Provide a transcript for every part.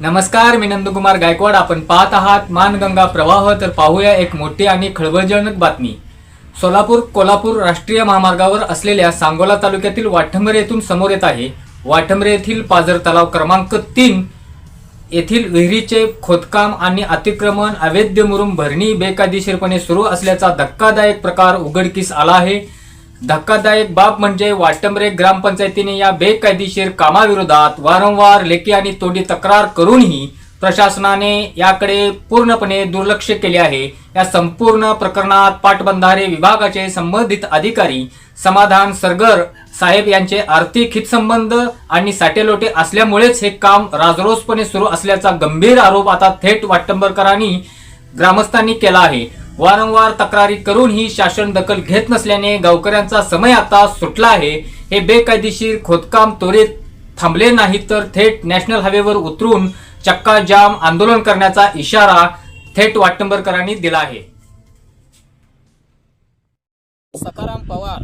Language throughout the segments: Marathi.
नमस्कार, मी नंदकुमार गायकवाड. आपण पाहत आहात मानगंगा प्रवाह. तर पाहूया एक मोठी आणि खळबळजनक बातमी. सोलापूर कोल्हापूर राष्ट्रीय महामार्गावर असलेल्या सांगोला तालुक्यातील वाठंबरे येथून समोर येत आहे. वाठंबरे येथील पाझर तलाव क्रमांक 3 येथील विहिरीचे खोदकाम आणि अतिक्रमण, अवैध मुरुम भरणी बेकायदेशीरपणे सुरू असल्याचा धक्कादायक प्रकार उघडकीस आला आहे. धक्कादायक बाब म्हणजे वाठंबरे ग्रामपंचायतीने या बेकायदेशीर कामाविरोधात वारंवार लेखी आणि तोंडी तक्रार करूनही प्रशासनाने याकडे पूर्णपणे दुर्लक्ष केले आहे. या संपूर्ण प्रकरणात पाटबंधारे विभागाचे संबंधित अधिकारी समाधान सरगर साहेब यांचे आर्थिक हितसंबंध आणि साटेलोटे असल्यामुळेच हे काम राजरोसपणे सुरू असल्याचा गंभीर आरोप आता थेट वाटंबरकरांनी ग्रामस्थांनी केला आहे. वारंवार तक्रारी करूनही शासन दखल घेत नसल्याने गावकऱ्यांचा समय आता सुटला आहे. हे बेकायदेशीर खोदकाम त्वरित थांबले नाही तर थेट नॅशनल हायवेवर उतरून चक्का जाम आंदोलन करण्याचा इशारा थेट वाटंबरकरांनी दिला आहे. सकाराम पवार,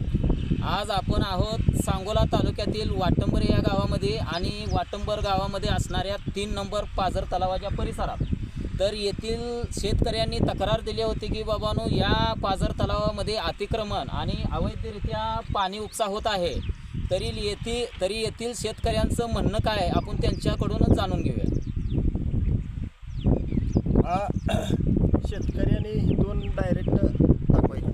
आज आपण आहोत सांगोला तालुक्यातील वाटंबरे या गावामध्ये आणि वाटंबर गावामध्ये असणाऱ्या 3 नंबर पाझर तलावाच्या परिसरात. तर येथील शेतकऱ्यांनी तक्रार दिली होती की बाबांनो, या पाझर तलावामध्ये अतिक्रमण आणि अवैधरित्या पाणी उपसा होत आहे. तरी येथील शेतकऱ्यांचं म्हणणं काय आहे आपण त्यांच्याकडूनच जाणून घेऊया. शेतकऱ्यांनी इथून डायरेक्ट दाखवायचं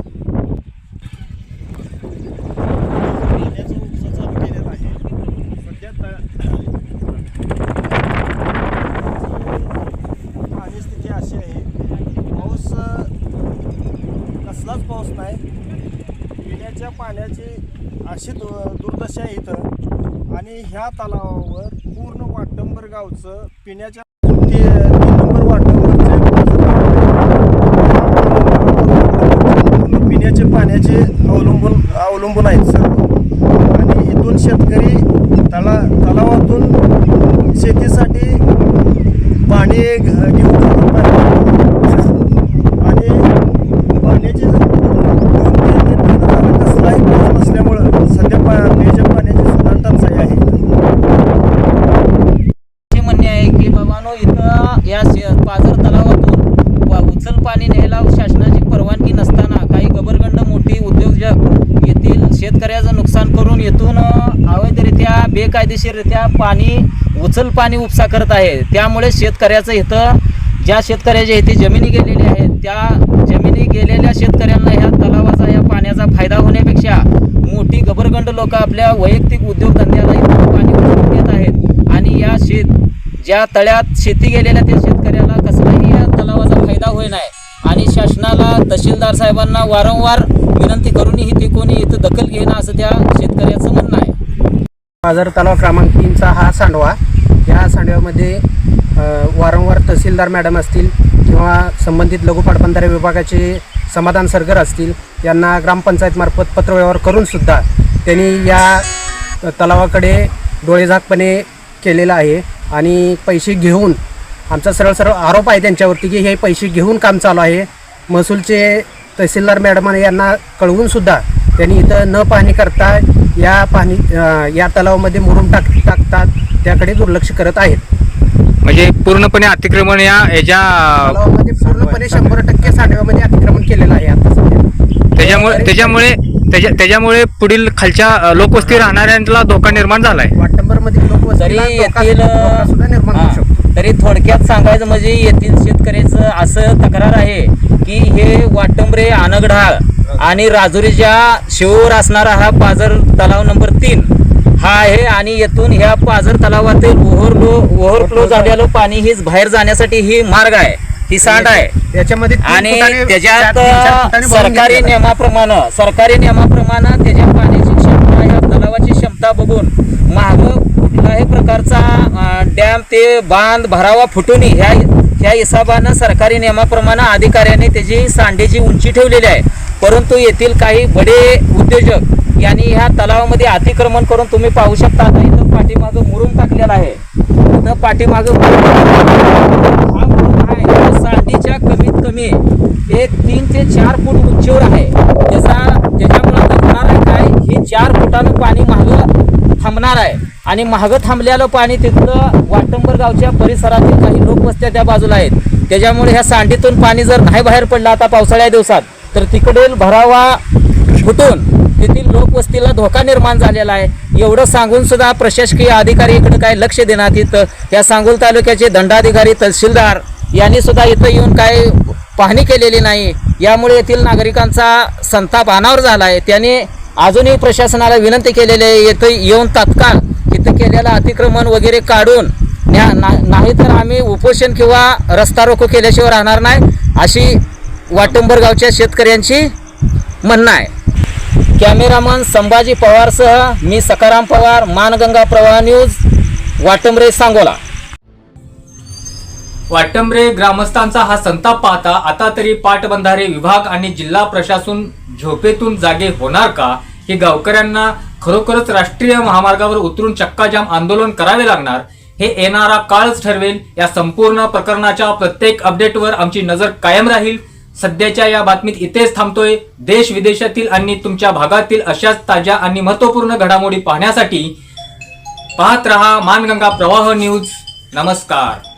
पाण्याचा उपसा चालू केलेला आहे. सध्या पाणी स्थिती अशी आहे, पाऊस कसलाच पाऊस नाही. पिण्याच्या पाण्याची अशी दुर्दशा आहे इथं. आणि ह्या तलावावर पूर्ण वाटंबर गावचं पिण्याच्या 3 नंबर वाटंबरचे पिण्याचे पाण्याचे अवलंबून आहेत सर्व. आणि इथून शेतकरी तलावातून शेतीसाठी पाणी घेऊन जातात. आणि पाण्याचे 2-3 दिन झालं कसलाही पाऊस नसल्यामुळं सध्या पिण्याच्या पाण्याची सुद्धा टंचाई आहे. हे म्हणणे आहे की बाबांनो, इथं या पाझर तलावातून उचल पाणी न्यायला शासनाची परवानगी नसताना काही गबरगंड मोठी उद्योजक येथील शेतकऱ्याचं नुकसान करून येथून अवैधरित्या बेकायदेशीररित्या उचल पाणी उपसा करत आहे. त्यामुळे शेतकऱ्याचं इथं ज्या शेतकऱ्याच्या इथे जमिनी गेलेल्या आहेत त्या जमिनी गेलेल्या शेतकऱ्यांना ह्या तलावाचा या पाण्याचा फायदा होण्यापेक्षा मोठी गबरगंड लोक आपल्या वैयक्तिक उद्योगधंद्याला इथं पाणी उचलून देत आहेत. आणि या ज्या तळ्यात शेती गेलेल्या त्या शेतकऱ्याला कसलाही या तलावाचा फायदा होई नाही. आणि शासनाला तहसीलदार साहेबांना वारंवार विनंती करूनही ते कोणी इथं दखल घेणं असं त्या शेतकऱ्याचं म्हणणं आहे. पाझर तलाव क्रमांक 3चा हा सांडवा. या सांडव्यामध्ये वारंवार तहसीलदार मॅडम असतील किंवा संबंधित लघु पाटबंधारे विभागाचे समाधान सरगर असतील यांना ग्रामपंचायतमार्फत पत्रव्यवहार करूनसुद्धा त्यांनी या तलावाकडे डोळेझाकपणे केलेला आहे. आणि पैसे घेऊन आमचा सरळ आरोप आहे त्यांच्यावरती की हे पैसे घेऊन काम चालू आहे. महसूलचे तहसीलदार मॅडम यांना कळवूनसुद्धा त्यांनी इथं न पाहणी करता या तलावामध्ये मुरुम टाकतात त्याकडे दुर्लक्ष करत आहेत. म्हणजे पूर्णपणे अतिक्रमण याच्या तलावामध्ये पूर्णपणे 100% सांडव्यामध्ये अतिक्रमण केलेलं आहे आता सध्या. त्याच्यामुळे पुढील खालच्या लोकवस्ती राहणाऱ्यांना धोका निर्माण झालाय. वाटंबरमधील लोकवस्तीला धोका सुद्धा निर्माण होऊ शकतो. तरी थोडक्यात सांगायचं म्हणजे येथील शेतकऱ्याचं असं तक्रार आहे की हे वाटंबरे, आनगढाळ आणि राजुरीच्या शिववर असणारा हा पाझर तलाव नंबर 3 हा आहे. आणि येथून ह्या पाझर तलावातील ओव्हरफ्लो झालेलं पाणी हीच बाहेर जाण्यासाठी ही मार्ग आहे, ही सांड आहे. त्याच्यामध्ये आणि त्याच्यात सरकारी नियमाप्रमाणे त्याच्या पाण्याची क्षमता, या तलावाची क्षमता बघून माग कुठल्याही प्रकारचा डॅम ते बांध भरावा फुटून ह्या हिसाबानं सरकारी नियमाप्रमाणे अधिकाऱ्यांनी त्याची सांडेची उंची ठेवलेली आहे. परंतु येथील काही बडे उद्योजक यांनी ह्या तलावामध्ये अतिक्रमण करून तुम्ही पाहू शकता. आता इथं पाठीमागं मुरुम टाकलेला आहे. इथं पाठीमागं हा मुरुम आहे सांडीच्या कमीत कमी 3 ते 4 फूट उंचीवर आहे. त्याच्यामुळे होणार आहे काय, हे 4 फुटानं पाणी मागं थांबणार आहे आणि मागं थांबलेलं पाणी तिथलं वाटंबर गावच्या परिसरातील काही लोकवस्त्या त्या बाजूला आहेत. त्याच्यामुळे ह्या सांडीतून पाणी जर नाही बाहेर पडलं आता पावसाळ्या दिवसात तर तिकडील भरावा फुटून तेथील लोकवस्तीला धोका निर्माण झालेला आहे. एवढं सांगून सुद्धा प्रशासकीय अधिकारी इकडे काय लक्ष देण्यात येतं. या सांगोल तालुक्याचे दंडाधिकारी तहसीलदार यांनी सुद्धा इथं येऊन काय पाहणी केलेली नाही. यामुळे येथील नागरिकांचा संताप अनावर झाला आहे. त्याने अजूनही प्रशासनाला विनंती केलेली आहे इथं येऊन तात्काळ इथं केलेलं अतिक्रमण वगैरे काढून नाही तर आम्ही उपोषण किंवा रस्ता रोको केल्याशिवाय राहणार नाही अशी वाटंबर गावच्या शेतकऱ्यांची म्हणणं आहे. कॅमेरामन संभाजी पवारसह मी सकाराम पवार, मानगंगा प्रवाह न्यूज, वाटंबरे, सांगोला. वाटंबरे ग्रामस्थांचा हा संताप पाहता आता तरी पाटबंधारे विभाग आणि जिल्हा प्रशासन झोपेतून जागे होणार का? हे गावकऱ्यांना खरोखरच राष्ट्रीय महामार्गावर उतरून चक्काजाम आंदोलन करावे लागणार हे येणारा काळच ठरवेल. या संपूर्ण प्रकरणाच्या प्रत्येक अपडेटवर आमची नजर कायम राहील. सध्याच्या या बातमीत इथेच थांबतोय. देश विदेशातील आणि तुमच्या भागातील अशाच ताज्या आणि महत्त्वपूर्ण घडामोडी पाहण्यासाठी पाहत रहा मानगंगा प्रवाह न्यूज. नमस्कार.